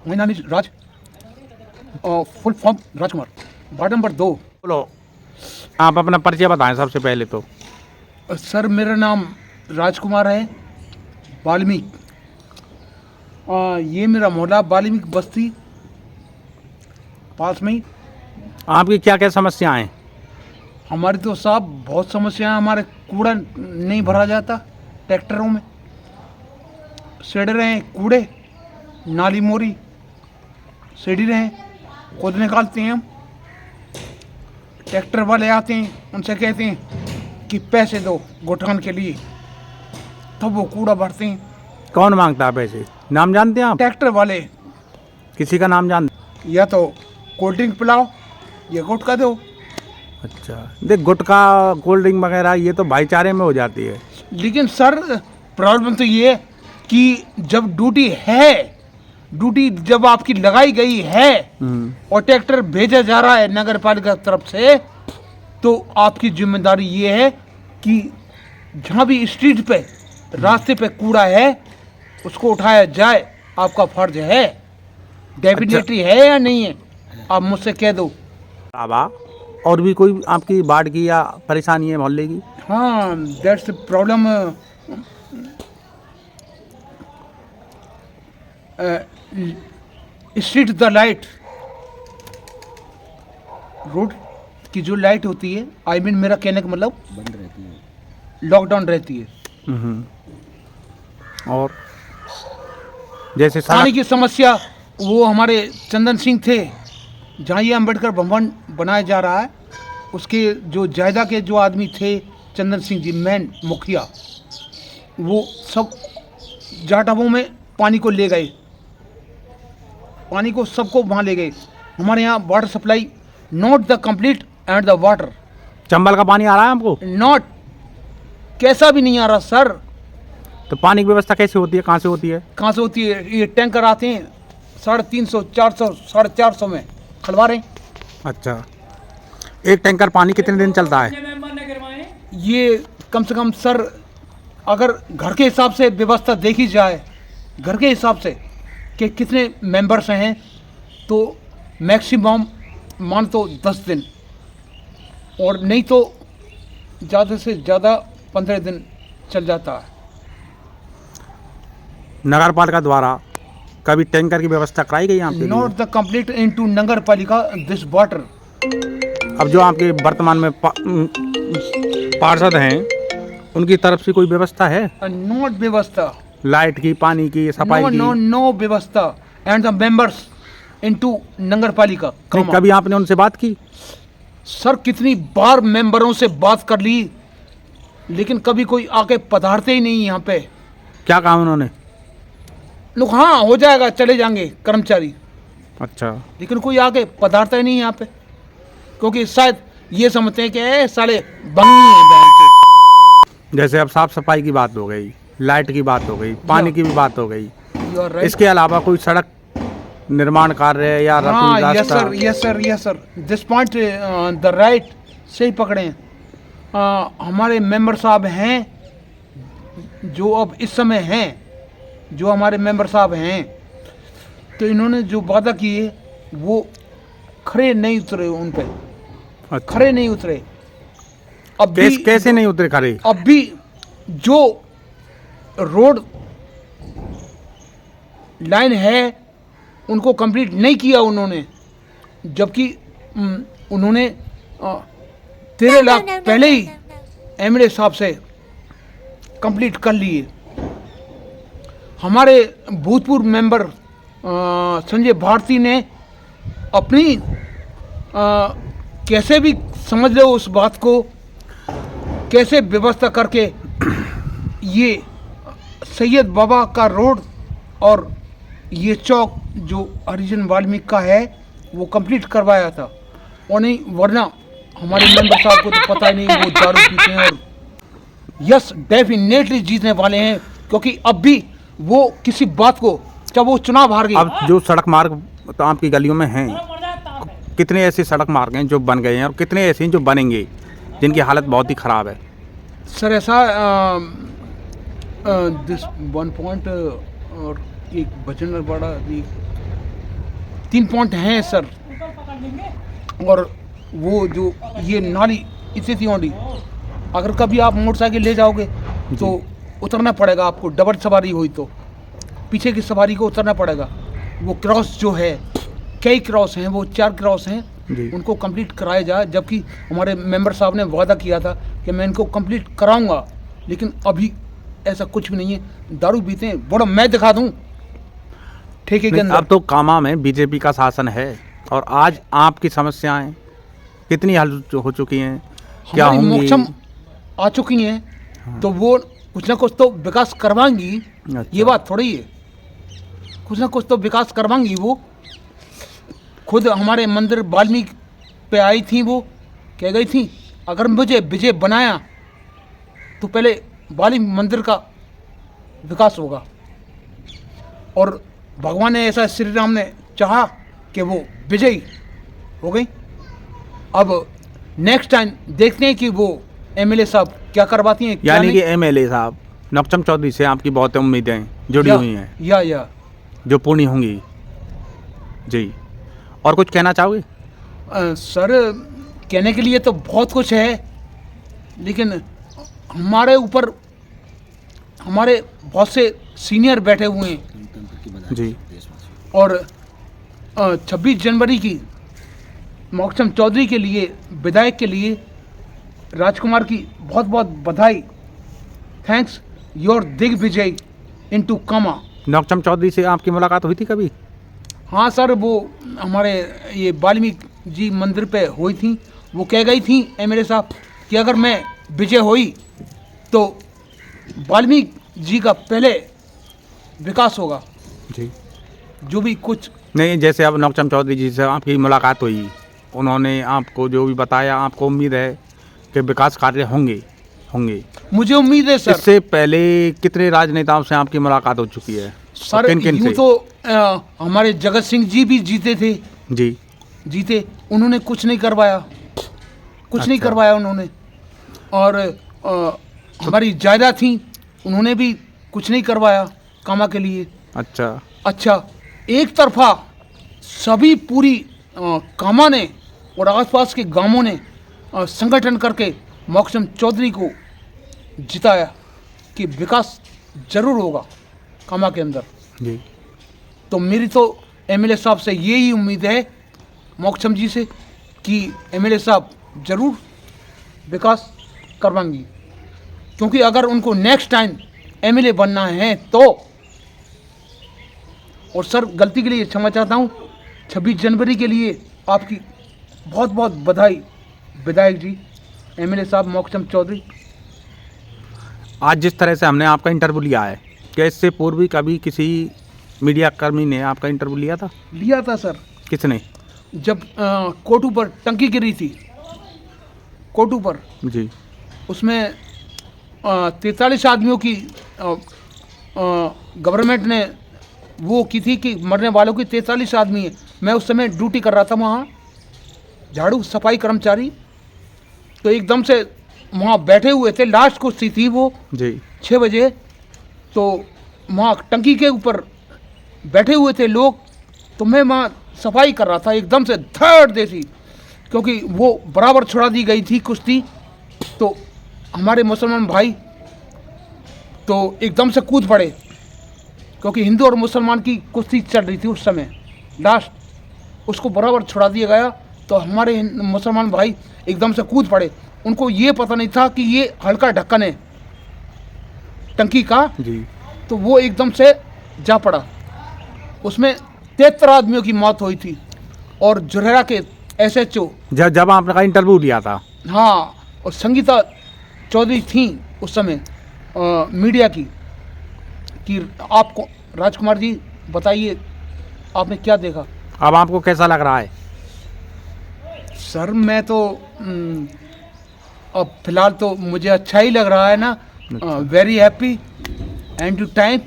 My name is Raj. Full form Rajkumar, ward number 2। बोलो, आप अपना परिचय बताएं सबसे पहले तो। सर मेरा नाम राजकुमार है, वाल्मीकि। ये मेरा मोहल्ला वाल्मीकि बस्ती पास में ही। आपकी क्या क्या समस्याएं हैं? हमारी तो साहब बहुत समस्याएं। हमारे कूड़ा नहीं भरा जाता ट्रैक्टरों में, सेड़ रहे हैं कूड़े, नाली मोरी सेड़ी रहे हैं, खुद निकालते हैं हम। ट्रैक्टर वाले आते हैं, उनसे कहते हैं कि पैसे दो गुठान के लिए, तब वो कूड़ा भरते हैं। कौन मांगता है पैसे? नाम जानते हैं आप? ट्रैक्टर वाले। किसी का नाम जानते? या तो कोल्ड ड्रिंक पिलाओ या गुटखा दो। अच्छा, देख गुटखा कोल्ड ड्रिंक वगैरह ये तो भाईचारे में हो जाती है। लेकिन सर प्रॉब्लम तो ये है कि जब ड्यूटी जब आपकी लगाई गई है और ट्रैक्टर भेजा जा रहा है नगर पालिका तरफ से, तो आपकी जिम्मेदारी ये है कि जहाँ भी स्ट्रीट पे रास्ते पे कूड़ा है उसको उठाया जाए। आपका फर्ज है, डेफिनेटली है या नहीं है, आप मुझसे कह दो। आबा और भी कोई आपकी बाढ़ की या परेशानी है मोहल्ले की? हाँ, that's the problem. Street the light, road की जो लाइट होती है, आई मीन मेरा कहने का मतलब बंद रहती है, लॉकडाउन रहती है। और जैसे पानी की समस्या, वो हमारे चंदन सिंह थे, जहाँ ये अम्बेडकर भवन बनाया जा रहा है, उसके जो जायदा के जो आदमी थे, चंदन सिंह जी मेन मुखिया, वो सब जाटावों में पानी को ले गए, पानी को सबको वहाँ ले गए। हमारे यहाँ water supply not the complete and the water. Chambal का पानी आ रहा है आपको? नॉट, कैसा भी नहीं आ रहा सर। तो पानी की व्यवस्था कैसे होती है, कहाँ से होती है? कहाँ से होती है? ये टैंकर आते हैं 350, 400, 450 में खलवा रहे हैं। अच्छा, एक टैंकर पानी कितने दिन चलता है? ये कम से कम सर, अगर घर के हिसाब से व्यवस्था देखी जाए, घर के हिसाब से कि कितने मेंबर्स हैं, तो मैक्सिमम मान तो 10 दिन, और नहीं तो ज़्यादा से ज़्यादा 15 दिन चल जाता है। नगर पालिका द्वारा कभी टैंकर की व्यवस्था कराई गई आपके लिए? नॉट द कंप्लीट इनटू नगर पालिका दिस वाटर। अब जो आपके वर्तमान में पार्षद हैं, उनकी तरफ से कोई व्यवस्था है? नॉट व्यवस्था, लाइट की, पानी की, सफाई की? नो व्यवस्था एंड द मेंबर्स इनटू नगर पालिका। कभी आपने उनसे बात की? सर कितनी बार मेंबरों से बात कर ली, लेकिन कभी कोई आके पधारते ही नहीं यहाँ पे। क्या कहा उन्होंने? लोग हाँ हो जाएगा, चले जाएंगे कर्मचारी, अच्छा, लेकिन कोई आके पधारता ही नहीं यहाँ पे, क्योंकि शायद ये समझते हैं कि साले बंगी हैं बहन के। जैसे अब साफ सफाई की बात हो गई, लाइट की बात हो गई, पानी की भी बात हो गई, You are right. इसके अलावा कोई सड़क निर्माण कार्य या हाँ, कोई यस रास्ता? Sir this point the right सही पकड़े हैं। हमारे मेंबर साहब हैं जो अब इस समय हैं, जो हमारे मेंबर साहब हैं, तो इन्होंने जो वादा किए वो खरे नहीं उतरे उन पे। अच्छा। खरे नहीं उतरे। अब भी कैसे नहीं उतरे खरे? अब भी जो रोड लाइन है उनको कंप्लीट नहीं किया उन्होंने, जबकि उन्होंने 13 लाख पहले ही एमएलए साहब से कंप्लीट कर लिए। हमारे भूतपूर्व मेंबर संजय भारती ने अपनी कैसे भी समझ लो उस बात को, कैसे व्यवस्था करके ये सैयद बाबा का रोड और ये चौक जो हरिजन वाल्मीकि का है वो कंप्लीट करवाया था। और नहीं, वरना हमारे मेंबर साहब को तो पता ही नहीं, वो दारू पीते हैं और यस डेफिनेटली जीतने वाले हैं, क्योंकि अब भी वो किसी बात को, जब वो चुनाव हार गए। अब जो सड़क मार्ग तो आपकी गलियों में हैं, कितने ऐसे सड़क मार्ग हैं जो बन गए हैं और कितने ऐसे हैं जो बनेंगे जिनकी हालत बहुत ही ख़राब है? सर ऐसा दिस 1 पॉइंट और एक बचन बड़ा 3 पॉइंट हैं सर। और वो जो ये नाली इतनी थी ओंडी, अगर कभी आप मोटरसाइकिल ले जाओगे तो उतरना पड़ेगा आपको, डबल सवारी हुई तो पीछे की सवारी को उतरना पड़ेगा। वो क्रॉस जो है, कई क्रॉस हैं, वो 4 क्रॉस हैं, उनको कंप्लीट कराया जाए। जबकि हमारे मेंबर साहब ने वादा किया था कि मैं इनको कंप्लीट कराऊंगा, लेकिन अभी ऐसा कुछ भी नहीं है। दारू पीते हैं, बड़ा मैं दिखा दूं ठेके के अंदर। अब तो कामा में बीजेपी का शासन है और आज आपकी समस्याएं कितनी हल हो चुकी हैं, क्या हमारी होंगी? मोक्षम आ चुकी हैं, तो वो कुछ ना कुछ तो विकास करवाएंगी। ये बात थोड़ी है, कुछ ना कुछ तो विकास करवाएंगी। वो खुद हमारे मंदिर वाल्मीकि पे आई थी, वो कह गई थी अगर मुझे विजय बनाया तो पहले वाल्मीकि मंदिर का विकास होगा। और भगवान ने ऐसा, श्री राम ने चाहा कि वो विजयी हो गई। अब नेक्स्ट टाइम देखते हैं कि वो एमएलए साहब क्या करवाती हैं, क्या यानी नहीं। कि एमएलए साहब नौकचम चौधरी से आपकी बहुत उम्मीदें जुड़ी हुई हैं या जो पूर्ण होंगी जी। और कुछ कहना चाहोगे? सर, कहने के लिए तो बहुत कुछ है, लेकिन हमारे ऊपर हमारे बहुत से सीनियर बैठे हुए हैं जी। और 26 जनवरी की मोक्षम चौधरी के लिए, विधायक के लिए राजकुमार की बहुत बहुत बधाई। थैंक्स योर दिग्विजय इनटू कामा। नौकचम चौधरी से आपकी मुलाकात हुई थी कभी? हाँ सर, वो हमारे ये वाल्मीकि जी मंदिर पे हुई थी। वो कह गई थी एमएलए साहब कि अगर मैं विजय हुई तो वाल्मीकि जी का पहले विकास होगा। जी। जो भी कुछ नहीं, जैसे अब नौकचम चौधरी जी से आपकी मुलाकात हुई, उन्होंने आपको जो भी बताया, आपको उम्मीद है कि विकास कार्य होंगे? मुझे उम्मीद है सर। इससे पहले कितने राजनेताओं से आपकी मुलाकात हो चुकी है? सर किन-किन यूँ से? तो हमारे जगत सिंह जी भी जीते थे। जी। जीते, उन्होंने कुछ नहीं करवाया, कुछ नहीं अच्छा। करवाया उन्होंने। और हमारी जायदाद थी, उन्होंने भी कुछ नहीं करवाया कामा के लिए। अच्छा, एक तरफा सभी पूरी कामा ने और आसपास के गांवों ने संगठन करके मोक्षम चौधरी को जिताया कि विकास जरूर होगा कामा के अंदर। जी। तो मेरी तो एमएलए साहब से यही उम्मीद है, मोक्षम जी से, कि एमएलए साहब जरूर विकास करवाएंगी। क्योंकि अगर उनको नेक्स्ट टाइम एमएलए बनना है तो, और सर गलती के लिए क्षमा चाहता हूँ, 26 जनवरी के लिए आपकी बहुत बहुत बधाई विधायक जी, एमएलए साहब मोक्षम चौधरी। आज जिस तरह से हमने आपका इंटरव्यू लिया है, क्या इससे पूर्व भी कभी किसी मीडिया कर्मी ने आपका इंटरव्यू लिया था? लिया था सर, किसने? जब कोटू पर टंकी गिरी थी, कोटू पर, जी। उसमें 43 आदमियों की गवर्नमेंट ने वो की थी कि मरने वालों की 43 आदमी है। मैं उस समय ड्यूटी कर रहा था वहाँ, झाड़ू सफाई कर्मचारी। तो एकदम से वहाँ बैठे हुए थे, लास्ट कुश्ती थी वो जी। 6 बजे। तो वहाँ टंकी के ऊपर बैठे हुए थे लोग, तो मैं वहाँ सफाई कर रहा था, एकदम से धड़ देती, क्योंकि वो बराबर छुड़ा दी गई थी कुश्ती। तो हमारे मुसलमान भाई तो एकदम से कूद पड़े, क्योंकि हिंदू और मुसलमान की कुश्ती चल रही थी उस समय, लास्ट उसको बराबर छुड़ा दिया गया। तो हमारे मुसलमान भाई एकदम से कूद पड़े। उनको ये पता नहीं था कि ये हल्का ढक्कन है टंकी का। जी। तो वो एकदम से जा पड़ा। उसमें 73 आदमियों की मौत हुई थी। और जुरेरा के एसएचओ, जब आपका इंटरव्यू लिया था, हाँ, और संगीता चौधरी थी उस समय मीडिया की, कि आपको राजकुमार जी बताइए आपने क्या देखा। अब आपको कैसा लग रहा है? सर मैं तो अब फिलहाल तो मुझे अच्छा ही लग रहा है ना। Very happy and to time.